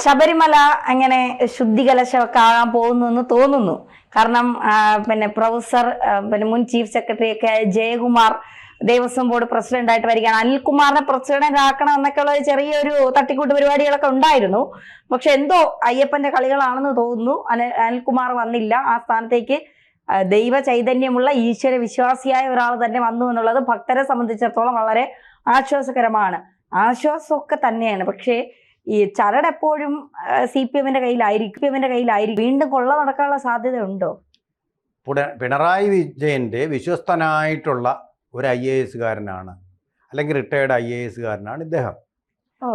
ശബരിമല അങ്ങനെ ശുദ്ധികലശമൊക്കെ ആകാൻ പോകുന്നു എന്ന് തോന്നുന്നു. കാരണം പിന്നെ പ്രൊഫസർ പിന്നെ മുൻ ചീഫ് സെക്രട്ടറി ഒക്കെ ജയകുമാർ ദേവസ്വം ബോർഡ് പ്രസിഡന്റ് ആയിട്ട് വരികയാണ്. അനിൽകുമാറിനെ പ്രസിഡന്റ് ആക്കണം എന്നൊക്കെയുള്ള ചെറിയൊരു തട്ടിക്കൂട്ട് പരിപാടികളൊക്കെ ഉണ്ടായിരുന്നു. പക്ഷെ എന്തോ അയ്യപ്പന്റെ കളികളാണെന്ന് തോന്നുന്നു. അനിൽകുമാർ വന്നില്ല. ആ സ്ഥാനത്തേക്ക് ദൈവ ചൈതന്യമുള്ള ഈശ്വര വിശ്വാസിയായ ഒരാൾ തന്നെ വന്നു എന്നുള്ളത് ഭക്തരെ സംബന്ധിച്ചിടത്തോളം വളരെ ആശ്വാസകരമാണ്. ആശ്വാസമൊക്കെ തന്നെയാണ്. പക്ഷേ ഈ ചരട് എപ്പോഴും CPM-ന്റെ കയ്യിലായിരിക്കും. വീണ്ടും കൊള്ള നടക്കാനുള്ള സാധ്യത ഉണ്ടോ? പിണറായി വിജയന്റെ വിശ്വസ്തനായിട്ടുള്ള ഒരു IAS-കാരനാണ്, അല്ലെങ്കിൽ റിട്ടയർഡ് IAS-കാരനാണ് ഇദ്ദേഹം.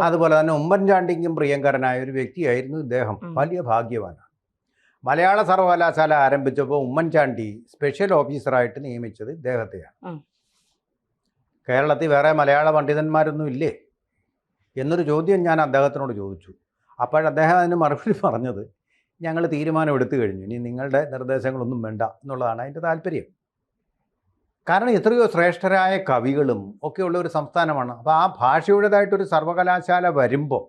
അതുപോലെ തന്നെ ഉമ്മൻചാണ്ടിക്കും പ്രിയങ്കരനായ ഒരു വ്യക്തിയായിരുന്നു ഇദ്ദേഹം. വലിയ ഭാഗ്യവാനാണ്. മലയാള സർവകലാശാല ആരംഭിച്ചപ്പോൾ ഉമ്മൻചാണ്ടി സ്പെഷ്യൽ ഓഫീസറായിട്ട് നിയമിച്ചത് ഇദ്ദേഹത്തെയാണ്. കേരളത്തിൽ വേറെ മലയാള പണ്ഡിതന്മാരൊന്നും ഇല്ലേ എന്നൊരു ചോദ്യം ഞാൻ അദ്ദേഹത്തിനോട് ചോദിച്ചു. അപ്പോഴദ്ദേഹം അതിന് മറുപടി പറഞ്ഞത്, ഞങ്ങൾ തീരുമാനം എടുത്തു കഴിഞ്ഞു, ഇനി നിങ്ങളുടെ നിർദ്ദേശങ്ങളൊന്നും വേണ്ട എന്നുള്ളതാണ് അതിൻ്റെ താല്പര്യം. കാരണം എത്രയോ ശ്രേഷ്ഠരായ കവികളും ഒക്കെയുള്ള ഒരു സംസ്ഥാനമാണ്. അപ്പോൾ ആ ഭാഷയുടേതായിട്ടൊരു സർവകലാശാല വരുമ്പോൾ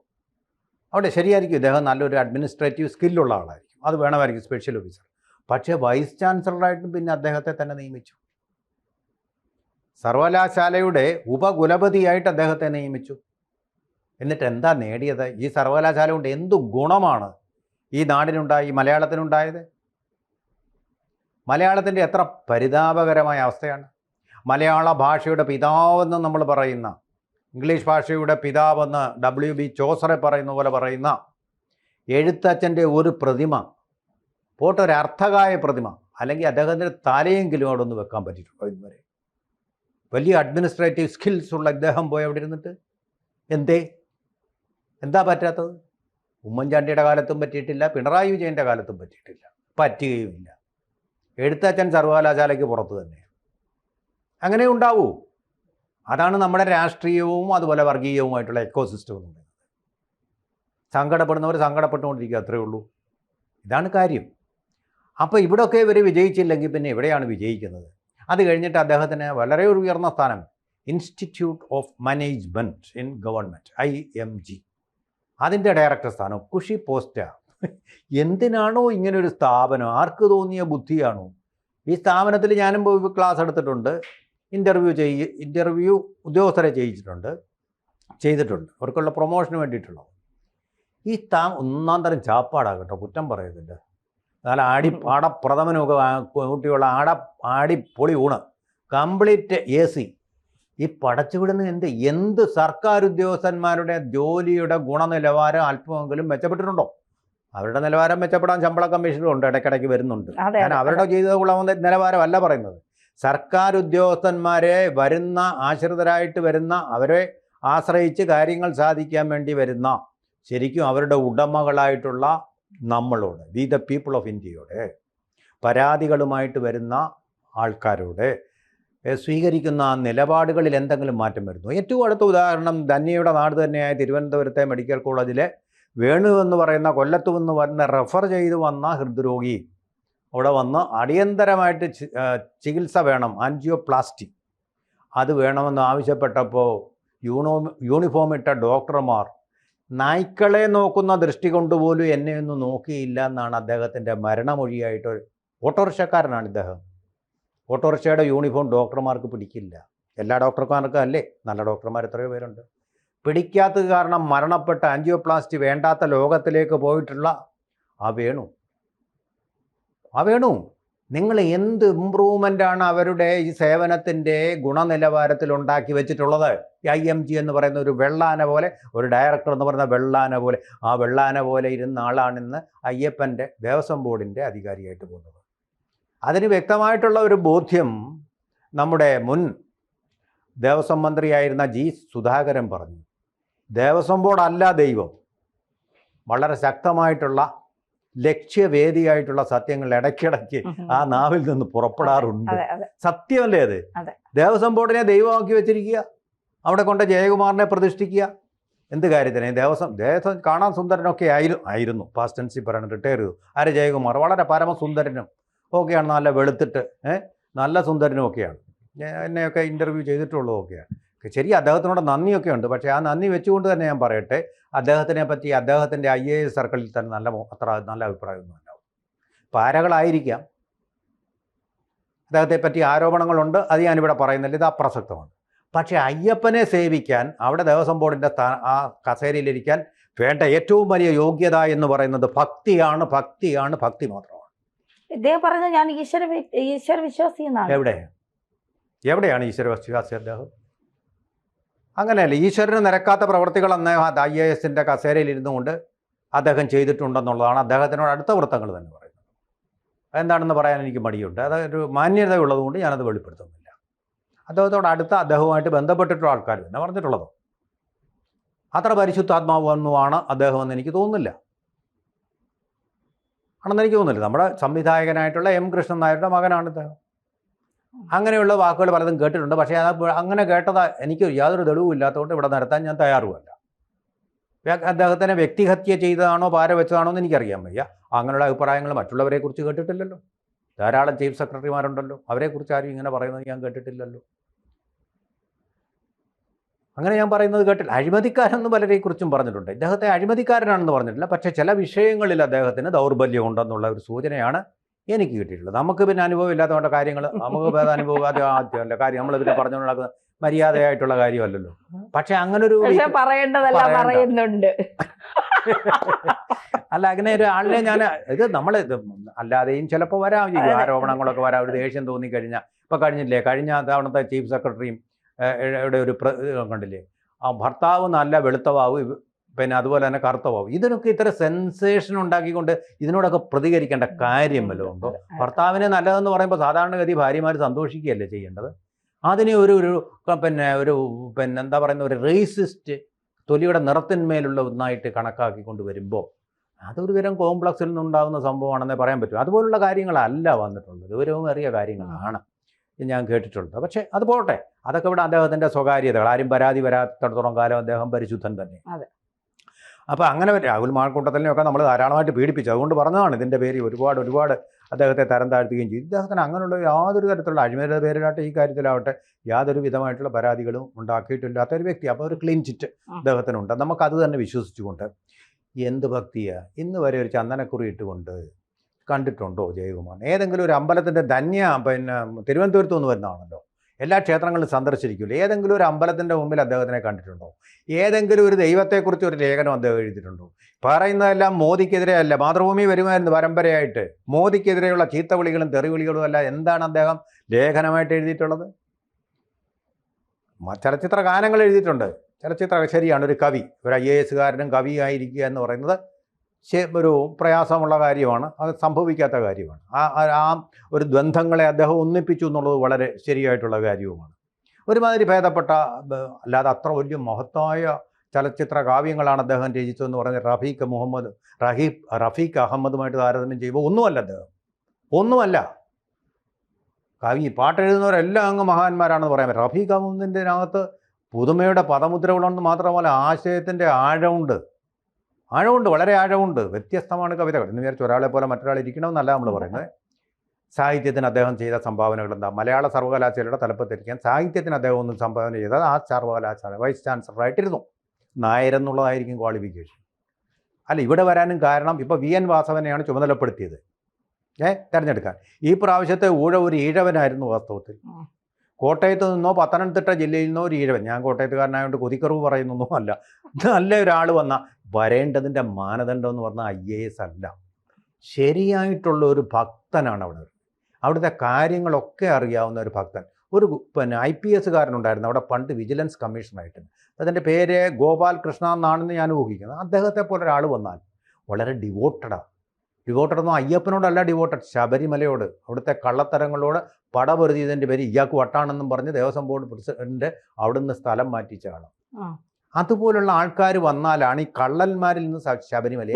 അവിടെ ശരിയായിരിക്കും ഇദ്ദേഹം നല്ലൊരു അഡ്മിനിസ്ട്രേറ്റീവ് സ്കില്ലുള്ള ആളായിരിക്കും, അത് വേണമായിരിക്കും സ്പെഷ്യൽ ഓഫീസർ. പക്ഷേ വൈസ് ചാൻസലറായിട്ടും പിന്നെ അദ്ദേഹത്തെ തന്നെ നിയമിച്ചു. സർവകലാശാലയുടെ ഉപകുലപതിയായിട്ട് അദ്ദേഹത്തെ നിയമിച്ചു. എന്നിട്ട് എന്താ നേടിയത്? ഈ സർവകലാശാല കൊണ്ട് എന്തു ഗുണമാണ് ഈ നാടിനുണ്ടായി, മലയാളത്തിനുണ്ടായത്? മലയാളത്തിൻ്റെ എത്ര പരിതാപകരമായ അവസ്ഥയാണ്. മലയാള ഭാഷയുടെ പിതാവെന്ന് നമ്മൾ പറയുന്ന, ഇംഗ്ലീഷ് ഭാഷയുടെ പിതാവെന്ന് WB ചോസറെ പറയുന്ന പോലെ പറയുന്ന എഴുത്തച്ഛൻ്റെ ഒരു പ്രതിമ, പോട്ടൊരർത്ഥകായ പ്രതിമ, അല്ലെങ്കിൽ അദ്ദേഹത്തിൻ്റെ തലയെങ്കിലും അവിടെ ഒന്ന് വെക്കാൻ പറ്റിയിട്ടുണ്ടോ ഇതുവരെ? വലിയ അഡ്മിനിസ്ട്രേറ്റീവ് സ്കിൽസ് ഉള്ള ഇദ്ദേഹം പോയി അവിടെ ഇരുന്നിട്ട് എന്താ പറ്റാത്തത്? ഉമ്മൻചാണ്ടിയുടെ കാലത്തും പറ്റിയിട്ടില്ല, പിണറായി വിജയൻ്റെ കാലത്തും പറ്റിയിട്ടില്ല, പറ്റുകയുമില്ല. എഴുത്തച്ഛൻ സർവകലാശാലയ്ക്ക് പുറത്ത് തന്നെയാണ്. അങ്ങനെ ഉണ്ടാവൂ. അതാണ് നമ്മുടെ രാഷ്ട്രീയവും അതുപോലെ വർഗീയവുമായിട്ടുള്ള എക്കോസിസ്റ്റം എന്ന് പറയുന്നത്. സങ്കടപ്പെടുന്നവർ സങ്കടപ്പെട്ടുകൊണ്ടിരിക്കുക, അത്രയേ ഉള്ളൂ. ഇതാണ് കാര്യം. അപ്പോൾ ഇവിടെയൊക്കെ ഇവർ വിജയിച്ചില്ലെങ്കിൽ പിന്നെ എവിടെയാണ് വിജയിക്കുന്നത്? അത് കഴിഞ്ഞിട്ട് അദ്ദേഹത്തിന് വളരെ ഒരു ഉയർന്ന സ്ഥാനം, institute of management in government, IMG, അതിൻ്റെ ഡയറക്ടർ സ്ഥാനം, കുഷി പോസ്റ്റാണ്. എന്തിനാണോ ഇങ്ങനൊരു സ്ഥാപനം? ആർക്ക് തോന്നിയ ബുദ്ധിയാണോ? ഈ സ്ഥാപനത്തിൽ ഞാനും പോയി ക്ലാസ് എടുത്തിട്ടുണ്ട്, ഇൻ്റർവ്യൂ ഉദ്യോഗസ്ഥരെ ചെയ്തിട്ടുണ്ട്, അവർക്കുള്ള പ്രൊമോഷന് വേണ്ടിയിട്ടുള്ളത്. ഈ ഒന്നാം തരം ചാപ്പാടാകട്ടോ, കുറ്റം പറയുന്നില്ല. നല്ല പാടപ്രഥമനൊക്കെ കൂട്ടിയുള്ള ആടിപ്പൊളി ഊണ്, കംപ്ലീറ്റ് AC. ഈ പടച്ചുവിടുന്ന എന്ത് സർക്കാർ ഉദ്യോഗസ്ഥന്മാരുടെ ജോലിയുടെ ഗുണനിലവാരം അല്പമെങ്കിലും മെച്ചപ്പെട്ടിട്ടുണ്ടോ? അവരുടെ നിലവാരം മെച്ചപ്പെടാൻ ശമ്പള കമ്മീഷനുണ്ട്, ഇടയ്ക്കിടയ്ക്ക് വരുന്നുണ്ട്. ഞാൻ അവരുടെ ചെയ്തതുള്ള നിലവാരമല്ല പറയുന്നത്. സർക്കാർ ഉദ്യോഗസ്ഥന്മാരെ വരുന്ന ആശ്രിതരായിട്ട് വരുന്ന, അവരെ ആശ്രയിച്ച് കാര്യങ്ങൾ സാധിക്കാൻ വേണ്ടി വരുന്ന, ശരിക്കും അവരുടെ ഉടമകളായിട്ടുള്ള നമ്മളോട്, വി ദ പീപ്പിൾ ഓഫ് ഇന്ത്യയോട്, പരാതികളുമായിട്ട് വരുന്ന ആൾക്കാരോട് സ്വീകരിക്കുന്ന നിലപാടുകളിൽ എന്തെങ്കിലും മാറ്റം വരുന്നു? ഏറ്റവും അടുത്ത ഉദാഹരണം ധന്യയുടെ നാട് തന്നെയായ തിരുവനന്തപുരത്തെ മെഡിക്കൽ കോളേജിലെ വേണു എന്ന് പറയുന്ന കൊല്ലത്ത് നിന്ന് വന്ന് റെഫർ ചെയ്ത് വന്ന ഹൃദ്രോഗി അവിടെ വന്ന് അടിയന്തരമായിട്ട് ചികിത്സ വേണം, ആൻജിയോപ്ലാസ്റ്റി, അത് വേണമെന്ന് ആവശ്യപ്പെട്ടപ്പോൾ യൂണിഫോം ഇട്ട ഡോക്ടർമാർ നായ്ക്കളെ നോക്കുന്ന ദൃഷ്ടി കൊണ്ടുപോലും എന്നെ ഒന്നും നോക്കിയില്ല എന്നാണ് അദ്ദേഹത്തിൻ്റെ മരണമൊഴിയായിട്ട്. ഓട്ടോറിക്ഷക്കാരനാണ് ഇദ്ദേഹം. ഓട്ടോറിക്ഷയുടെ യൂണിഫോം ഡോക്ടർമാർക്ക് പിടിക്കില്ല. എല്ലാ ഡോക്ടർമാർക്കും അല്ലേ, നല്ല ഡോക്ടർമാർ എത്രയോ പേരുണ്ട്. പിടിക്കാത്തത് കാരണം മരണപ്പെട്ട, ആൻജിയോപ്ലാസ്റ്റി വേണ്ടാത്ത ലോകത്തിലേക്ക് പോയിട്ടുള്ള ആ വേണു നിങ്ങൾ എന്ത് ഇമ്പ്രൂവ്മെൻ്റാണ് അവരുടെ ഈ സേവനത്തിൻ്റെ ഗുണനിലവാരത്തിൽ ഉണ്ടാക്കി വെച്ചിട്ടുള്ളത്? IMG എന്ന് പറയുന്ന ഒരു വെള്ളാന പോലെ, ഒരു ഡയറക്ടർ എന്ന് പറയുന്ന വെള്ളാന പോലെ, ആ വെള്ളാന പോലെ ഇരുന്ന ആളാണിന്ന് അയ്യപ്പൻ്റെ ദേവസ്വം ബോർഡിൻ്റെ അധികാരിയായിട്ട് പോകുന്നത്. അതിന് വ്യക്തമായിട്ടുള്ള ഒരു ബോധ്യം നമ്മുടെ മുൻ ദേവസ്വം മന്ത്രിയായിരുന്ന G. സുധാകരൻ പറഞ്ഞു. ദേവസ്വം ബോർഡല്ല ദൈവം. വളരെ ശക്തമായിട്ടുള്ള ലക്ഷ്യവേദിയായിട്ടുള്ള സത്യങ്ങൾ ഇടയ്ക്കിടയ്ക്ക് ആ നാവിൽ നിന്ന് പുറപ്പെടാറുണ്ട്. സത്യമല്ലേ അത്? ദേവസ്വം ബോർഡിനെ ദൈവമാക്കി വെച്ചിരിക്കുക, അവിടെ കൊണ്ട് ജയകുമാറിനെ പ്രതിഷ്ഠിക്കുക. എന്ത് കാര്യത്തിന്? ദേവസ്വം കാണാൻ സുന്ദരനൊക്കെ ആയിരുന്നു, പാസ്റ്റ് ടെൻസിൽ പറയണം, റിട്ടയർ ചെയ്തു. ആര്? ജയകുമാർ. വളരെ പരമസുന്ദരനും ഒക്കെയാണ്, നല്ല വെളുത്തിട്ട് നല്ല സുന്ദരനും ഒക്കെയാണ്. എന്നെയൊക്കെ ഇൻ്റർവ്യൂ ചെയ്തിട്ടുള്ളതൊക്കെയാണ്. ശരി, അദ്ദേഹത്തിനോട് നന്ദിയൊക്കെ ഉണ്ട്. പക്ഷേ ആ നന്ദി വെച്ചുകൊണ്ട് തന്നെ ഞാൻ പറയട്ടെ, അദ്ദേഹത്തിനെ പറ്റി അദ്ദേഹത്തിൻ്റെ IAS സർക്കിളിൽ തന്നെ അത്ര നല്ല അഭിപ്രായമൊന്നും ഉണ്ടാവും. പാരകളായിരിക്കാം, അദ്ദേഹത്തെ പറ്റി ആരോപണങ്ങളുണ്ട്, അത് ഞാനിവിടെ പറയുന്നില്ല, ഇത് അപ്രസക്തമാണ്. പക്ഷേ അയ്യപ്പനെ സേവിക്കാൻ, അവിടെ ദേവസ്വം ബോർഡിൻ്റെ ആ കസേരയിലിരിക്കാൻ വേണ്ട ഏറ്റവും വലിയ യോഗ്യത എന്ന് പറയുന്നത് ഭക്തിയാണ്, ഭക്തിയാണ്, ഭക്തി മാത്രമാണ്. ഇദ്ദേഹം പറഞ്ഞത് ഞാൻ ഈശ്വര വിശ്വാസി എന്നാണ്. എവിടെയാണ് ഈശ്വര വിശ്വാസി അദ്ദേഹം? അങ്ങനെയല്ല, ഈശ്വരന് നിരക്കാത്ത പ്രവൃത്തികൾ അദ്ദേഹം IASൻ്റെ കസേരയിൽ ഇരുന്നുകൊണ്ട് അദ്ദേഹം ചെയ്തിട്ടുണ്ടെന്നുള്ളതാണ് അദ്ദേഹത്തിനോട് അടുത്ത വൃത്തങ്ങൾ തന്നെ പറയുന്നത്. എന്താണെന്ന് പറയാൻ എനിക്ക് മടിയുണ്ട്. അതൊരു മാന്യത ഉള്ളതുകൊണ്ട് ഞാനത് വെളിപ്പെടുത്തുന്നില്ല. അദ്ദേഹത്തോട് അടുത്ത അദ്ദേഹവുമായിട്ട് ബന്ധപ്പെട്ടിട്ടുള്ള ആൾക്കാർ തന്നെ പറഞ്ഞിട്ടുള്ളത്. അത്ര പരിശുദ്ധാത്മാവൊന്നുമാണ് അദ്ദേഹമെന്ന് എനിക്ക് തോന്നുന്നില്ല, ആണെന്ന് എനിക്ക് തോന്നുന്നില്ല. നമ്മുടെ സംവിധായകനായിട്ടുള്ള M. കൃഷ്ണൻ നായരുടെ മകനാണ് ഇദ്ദേഹം. അങ്ങനെയുള്ള വാക്കുകൾ പലതും കേട്ടിട്ടുണ്ട്. പക്ഷേ അങ്ങനെ കേട്ടത് എനിക്ക് യാതൊരു തെളിവും ഇല്ലാത്തതുകൊണ്ട് ഇവിടെ നിരത്താൻ ഞാൻ തയ്യാറുമല്ല. അദ്ദേഹത്തിനെ വ്യക്തിഹത്യ ചെയ്തതാണോ പാര വെച്ചതാണോ എന്ന് എനിക്കറിയാൻ വയ്യ. അങ്ങനെയുള്ള അഭിപ്രായങ്ങൾ മറ്റുള്ളവരെ കുറിച്ച് കേട്ടിട്ടില്ലല്ലോ. ധാരാളം ചീഫ് സെക്രട്ടറിമാരുണ്ടല്ലോ, അവരെക്കുറിച്ച് ആരും ഇങ്ങനെ പറയുന്നത് ഞാൻ കേട്ടിട്ടില്ലല്ലോ. അങ്ങനെ ഞാൻ പറയുന്നത് കേട്ടില്ല. അഴിമതിക്കാരെന്ന് പലരെക്കുറിച്ചും പറഞ്ഞിട്ടുണ്ട്. ഇദ്ദേഹത്തെ അഴിമതിക്കാരനാണെന്ന് പറഞ്ഞിട്ടില്ല. പക്ഷേ ചില വിഷയങ്ങളിൽ അദ്ദേഹത്തിന് ദൗർബല്യം ഉണ്ടെന്നുള്ള ഒരു സൂചനയാണ് എനിക്ക് കിട്ടിയിട്ടുള്ളത്. നമുക്ക് പിന്നെ അനുഭവം ഇല്ലാത്തതുകൊണ്ട് കാര്യങ്ങൾ നമുക്ക് അനുഭവം കാര്യം നമ്മളിതിനെ പറഞ്ഞുകൊണ്ടുള്ള മര്യാദയായിട്ടുള്ള കാര്യമല്ലല്ലോ. പക്ഷെ അങ്ങനൊരു പറയേണ്ടതെല്ലാം പറയുന്നുണ്ട്. അല്ല, അങ്ങനെ ഒരു ആളിനെ ഞാൻ ഇത് നമ്മൾ അല്ലാതെയും ചിലപ്പോൾ വരാം, ആരോപണങ്ങളൊക്കെ വരാം. ഒരു ദേഷ്യം തോന്നിക്കഴിഞ്ഞാൽ ഇപ്പോൾ കഴിഞ്ഞില്ലേ, കഴിഞ്ഞ തവണത്തെ ചീഫ് സെക്രട്ടറിയും ഒരു കണ്ടില്ലേ, ആ ഭർത്താവ് നല്ല വെളുത്തവാവ്, പിന്നെ അതുപോലെ തന്നെ കറുത്തവാവ്. ഇതിനൊക്കെ ഇത്ര സെൻസേഷൻ ഉണ്ടാക്കിക്കൊണ്ട് ഇതിനോടൊക്കെ പ്രതികരിക്കേണ്ട കാര്യം വല്ലതും ഉണ്ടോ? ഭർത്താവിനെ നല്ലതെന്ന് പറയുമ്പോൾ സാധാരണഗതി ഭാര്യമാർ സന്തോഷിക്കുകയല്ലേ ചെയ്യേണ്ടത്. അതിനെ ഒരു എന്താ പറയുന്ന ഒരു റേസിസ്റ്റ്, തൊലിയുടെ നിറത്തിന്മേലുള്ള ഒന്നായിട്ട് കണക്കാക്കിക്കൊണ്ട് വരുമ്പോൾ അതൊരു തരം കോംപ്ലക്സിൽ നിന്നുണ്ടാകുന്ന സംഭവമാണെന്നേ പറയാൻ പറ്റും. അതുപോലുള്ള കാര്യങ്ങളല്ല വന്നിട്ടുള്ളത്, ഗൗരവം ഏറിയ കാര്യങ്ങളാണ് ഞാൻ കേട്ടിട്ടുള്ളത്. പക്ഷേ അത് പോട്ടെ, അതൊക്കെ ഇവിടെ അദ്ദേഹത്തിൻ്റെ സ്വകാര്യതകൾ. ആരും പരാതി വരാത്തിടത്തോളം കാലം അദ്ദേഹം പരിശുദ്ധൻ തന്നെ. അപ്പോൾ അങ്ങനെ രാഹുൽ മാൾക്കൂട്ടത്തിനെയൊക്കെ നമ്മൾ ധാരാളമായിട്ട് പീഡിപ്പിച്ചു. അതുകൊണ്ട് പറഞ്ഞതാണ് ഇതിൻ്റെ പേര് ഒരുപാട് അദ്ദേഹത്തെ തരം താഴ്ത്തുകയും ചെയ്തു. ഇദ്ദേഹത്തിന് അങ്ങനെയുള്ള യാതൊരു തരത്തിലുള്ള അഴിമതിയുടെ പേരിലാവട്ടെ ഈ കാര്യത്തിലാവട്ടെ യാതൊരു വിധമായിട്ടുള്ള പരാതികളും ഉണ്ടാക്കിയിട്ടില്ലാത്ത ഒരു വ്യക്തി. അപ്പോൾ ഒരു ക്ലീൻ ചിറ്റ് അദ്ദേഹത്തിനുണ്ട്. നമുക്കത് തന്നെ വിശ്വസിച്ചുകൊണ്ട് എന്ത് ഭക്തിയാണ്. ഇന്ന് വരെ ഒരു ചന്ദനക്കുറി ഇട്ടുകൊണ്ട് കണ്ടിട്ടുണ്ടോ ജയകുമാർ? ഏതെങ്കിലും ഒരു അമ്പലത്തിൻ്റെ തിരുവനന്തപുരത്ത് നിന്ന് വരുന്നതാണല്ലോ, എല്ലാ ക്ഷേത്രങ്ങളും സന്ദർശിച്ചിരിക്കില്ല. ഏതെങ്കിലും ഒരു അമ്പലത്തിൻ്റെ മുമ്പിൽ അദ്ദേഹത്തിനെ കണ്ടിട്ടുണ്ടോ? ഏതെങ്കിലും ഒരു ദൈവത്തെക്കുറിച്ച് ഒരു ലേഖനം അദ്ദേഹം എഴുതിയിട്ടുണ്ടോ? പറയുന്നതെല്ലാം മോദിക്കെതിരെ അല്ല. മാതൃഭൂമി വരുമായിരുന്നു പരമ്പരയായിട്ട്. മോദിക്കെതിരെയുള്ള ചീത്തവിളികളും തെറിവിളികളും അല്ല. എന്താണ് അദ്ദേഹം ലേഖനമായിട്ട് എഴുതിയിട്ടുള്ളത്? ചലച്ചിത്ര ഗാനങ്ങൾ എഴുതിയിട്ടുണ്ട്. ശരിയാണ്, ഒരു കവി, ഒരു IASകാരനും കവിയായിരിക്കുക എന്ന് പറയുന്നത് ഒരു പ്രയാസമുള്ള കാര്യമാണ്. അത് സംഭവിക്കാത്ത കാര്യമാണ്. ആ ഒരു ദ്വന്ദ്ങ്ങളെ അദ്ദേഹം ഒന്നിപ്പിച്ചു എന്നുള്ളത് വളരെ ശരിയായിട്ടുള്ള കാര്യവുമാണ്. ഒരുമാതിരി ഭേദപ്പെട്ട, അല്ലാതെ അത്ര വലിയ മഹത്തായ ചലച്ചിത്ര കാവ്യങ്ങളാണ് അദ്ദേഹം രചിച്ചതെന്ന് പറഞ്ഞ് റഫീഖ് അഹമ്മദുമായിട്ട് താരതമ്യം ചെയ്യുമ്പോൾ ഒന്നുമല്ല അദ്ദേഹം, ഒന്നുമല്ല. കവി പാട്ടെഴുതുന്നവരെല്ലാം അങ്ങ് മഹാന്മാരാണെന്ന് പറയാൻ പറ്റും. റഫീഖ് അഹമ്മദിൻ്റെ അകത്ത് പുതുമയുടെ പദമുദ്രകളുണ്ടെന്ന് മാത്രമല്ല ആശയത്തിൻ്റെ ആഴമുണ്ട്, വളരെ ആഴമുണ്ട്. വ്യത്യസ്തമാണ് കവിതകൾ. എന്ന് വിചാരിച്ച് ഒരാളെ പോലെ മറ്റൊരാൾ ഇരിക്കണമെന്നല്ല നമ്മൾ പറയുന്നത്. സാഹിത്യത്തിന് അദ്ദേഹം ചെയ്ത സംഭാവനകൾ എന്താ? മലയാള സർവകലാശാലയുടെ തലപ്പത്തിരിക്കാൻ സാഹിത്യത്തിന് അദ്ദേഹം ഒന്നും സംഭാവന ചെയ്തത് ആ സർവകലാശാല വൈസ് ചാൻസലറായിട്ടിരുന്നു. നായരെന്നുള്ളതായിരിക്കും ക്വാളിഫിക്കേഷൻ. അല്ല, ഇവിടെ വരാനും കാരണം ഇപ്പോൾ VN വാസവനെയാണ് ചുമതലപ്പെടുത്തിയത് തിരഞ്ഞെടുക്കാൻ. ഈ പ്രാവശ്യത്തെ ഒരു ഈഴവനായിരുന്നു വാസ്തവത്തിൽ. കോട്ടയത്ത് നിന്നോ പത്തനംതിട്ട ജില്ലയിൽ നിന്നോ ഒരു ഈഴവൻ, ഞാൻ കോട്ടയത്തുകാരനായതുകൊണ്ട് കൊതിക്കറിവ് പറയുന്നൊന്നും അല്ല, നല്ല ഒരാൾ വരേണ്ടതിൻ്റെ മാനദണ്ഡം എന്ന് പറഞ്ഞാൽ IAS അല്ല, ശരിയായിട്ടുള്ള ഒരു ഭക്തനാണ് അവിടുത്തെ കാര്യങ്ങളൊക്കെ അറിയാവുന്ന ഒരു ഭക്തൻ. ഒരു IPSകാരനുണ്ടായിരുന്നു അവിടെ പണ്ട് വിജിലൻസ് കമ്മീഷണറായിട്ട്. അതിൻ്റെ പേര് ഗോപാൽ കൃഷ്ണ എന്നാണെന്ന് ഞാൻ ഊഹിക്കുന്നത്. അദ്ദേഹത്തെ പോലെ ഒരാൾ വന്നാൽ വളരെ ഡിവോട്ടഡെന്നോ അയ്യപ്പനോടല്ല ഡിവോട്ടഡ്, ശബരിമലയോട്, അവിടുത്തെ കള്ളത്തരങ്ങളോട് പടപൊരുതിയതിൻ്റെ പേര് ഇയാൾക്ക് വട്ടാണെന്നും പറഞ്ഞ് ദേവസ്വം ബോർഡ് പ്രസിഡന്റ് അവിടുന്ന് സ്ഥലം മാറ്റിച്ച ആളാണ്. അതുപോലുള്ള ആൾക്കാർ വന്നാലാണ് ഈ കള്ളന്മാരിൽ നിന്ന് ശബരിമലയെ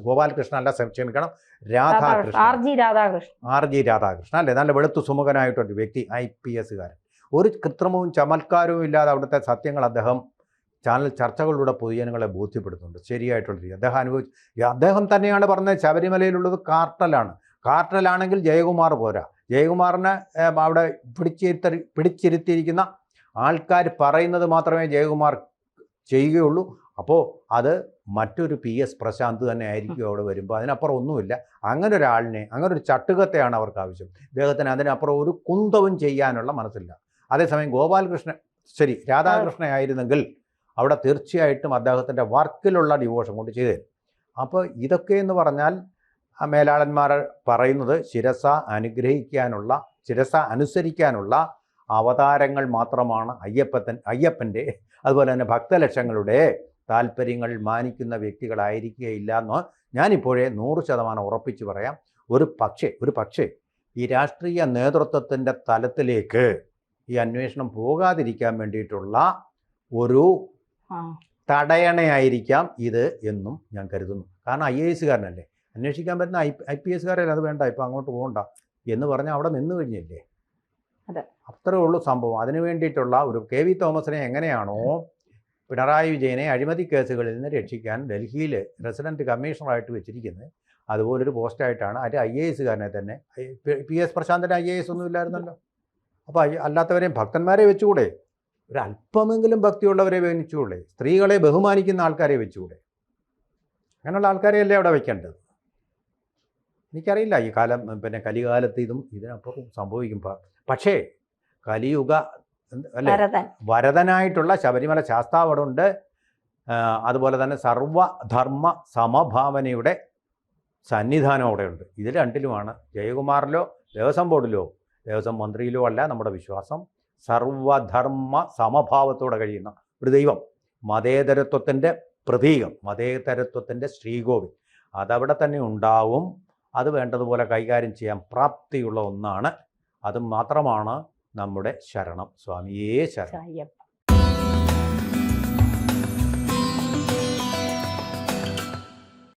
ഗോപാലകൃഷ്ണൻ അല്ല, ക്ഷമിക്കണം, RG രാധാകൃഷ്ണൻ അല്ലേ, നല്ല വെളുത്തു സുമുഖനായിട്ടൊരു വ്യക്തി, IPSകാരൻ. ഒരു കൃത്രിമവും ചമത്കാരവും ഇല്ലാതെ അവിടുത്തെ സത്യങ്ങൾ അദ്ദേഹം ചാനൽ ചർച്ചകളിലൂടെ പൊതുജനങ്ങളെ ബോധ്യപ്പെടുത്തുന്നുണ്ട്. ശരിയായിട്ടുള്ള രീതി അദ്ദേഹം തന്നെയാണ് പറഞ്ഞത്. ശബരിമലയിലുള്ളത് കാർട്ടലാണെങ്കിൽ ജയകുമാർ പോരാ. ജയകുമാറിനെ അവിടെ പിടിച്ചിരുത്തിയിരിക്കുന്ന ആൾക്കാർ പറയുന്നത് മാത്രമേ ജയകുമാർ ചെയ്യുകയുള്ളൂ. അപ്പോൾ അത് മറ്റൊരു PS പ്രശാന്ത് തന്നെ ആയിരിക്കും അവിടെ വരുമ്പോൾ. അതിനപ്പുറം ഒന്നുമില്ല. അങ്ങനെ ഒരാളിനെ, അങ്ങനെ ഒരു ചട്ടുകത്തെയാണ് അവർക്ക് ആവശ്യം. ഇദ്ദേഹത്തിന് അതിനപ്പുറം ഒരു കുന്തവും ചെയ്യാനുള്ള മനസ്സില്ല. അതേസമയം രാധാകൃഷ്ണൻ ആയിരുന്നെങ്കിൽ അവിടെ തീർച്ചയായിട്ടും അദ്ദേഹത്തിൻ്റെ വർക്കിലുള്ള ഡിവോഷൻ കൊണ്ട് ചെയ്തു തരും. അപ്പോൾ ഇതൊക്കെ എന്ന് പറഞ്ഞാൽ മേലാളന്മാർ പറയുന്നത് ശിരസ അനുസരിക്കാനുള്ള അവതാരങ്ങൾ മാത്രമാണ് അയ്യപ്പൻ്റെ. അതുപോലെ തന്നെ ഭക്തലക്ഷങ്ങളുടെ താല്പര്യങ്ങൾ മാനിക്കുന്ന വ്യക്തികളായിരിക്കുകയില്ല എന്ന് ഞാനിപ്പോഴേ 100% ഉറപ്പിച്ച് പറയാം. ഒരു പക്ഷേ ഈ രാഷ്ട്രീയ നേതൃത്വത്തിൻ്റെ തലത്തിലേക്ക് ഈ അന്വേഷണം പോകാതിരിക്കാൻ വേണ്ടിയിട്ടുള്ള ഒരു തടയണയായിരിക്കാം ഇത് എന്നും ഞാൻ കരുതുന്നു. കാരണം IAS കാരനല്ലേ, അന്വേഷിക്കാൻ പറ്റുന്ന IPS കാരല്ലേ, അത് വേണ്ട, ഇപ്പം അങ്ങോട്ട് പോകണ്ട എന്ന് പറഞ്ഞാൽ അവിടെ നിന്ന് കഴിഞ്ഞില്ലേ. അത്രേ ഉള്ളൂ സംഭവം. അതിനു വേണ്ടിയിട്ടുള്ള ഒരു KV തോമസിനെ എങ്ങനെയാണോ പിണറായി വിജയനെ അഴിമതി കേസുകളിൽ നിന്ന് രക്ഷിക്കാൻ ഡൽഹിയിൽ റെസിഡൻറ്റ് കമ്മീഷണറായിട്ട് വെച്ചിരിക്കുന്നത്, അതുപോലൊരു പോസ്റ്റായിട്ടാണ് അത് IAS കാരനെ തന്നെ. PS പ്രശാന്തിന് IAS ഒന്നും ഇല്ലായിരുന്നല്ലോ. അപ്പോൾ അല്ലാത്തവരെയും ഭക്തന്മാരെ വെച്ചുകൂടെ? ഒരല്പമെങ്കിലും ഭക്തിയുള്ളവരെ വെച്ചുകൂടെ? സ്ത്രീകളെ ബഹുമാനിക്കുന്ന ആൾക്കാരെ വെച്ചുകൂടെ? അങ്ങനെയുള്ള ആൾക്കാരെയല്ലേ അവിടെ വയ്ക്കേണ്ടത്? എനിക്കറിയില്ല ഈ കാലം കലികാലത്ത് ഇതിനപ്പുറം സംഭവിക്കും. പക്ഷേ കലിയുഗ അല്ലേ വരദനായിട്ടുള്ള ശബരിമല ശാസ്താവ് അവിടെ ഉണ്ട്. അതുപോലെ തന്നെ സർവധർമ്മ സമഭാവനയുടെ സന്നിധാനം അവിടെ ഉണ്ട്. ഇത് രണ്ടിലുമാണ് ജയകുമാറിലോ ദേവസ്വം ബോർഡിലോ ദേവസ്വം മന്ത്രിയിലോ അല്ല നമ്മുടെ വിശ്വാസം. സർവധർമ്മ സമഭാവത്തോടെ കഴിയുന്ന ഒരു ദൈവം, മതേതരത്വത്തിൻ്റെ പ്രതീകം, മതേതരത്വത്തിൻ്റെ ശ്രീകോവിൽ, അതവിടെ തന്നെ ഉണ്ടാവും. അത് വേണ്ടതുപോലെ കൈകാര്യം ചെയ്യാൻ പ്രാപ്തിയുള്ള ഒന്നാണ്. അത് മാത്രമാണ് നമ്മുടെ ശരണം. സ്വാമിയേ ശരണം.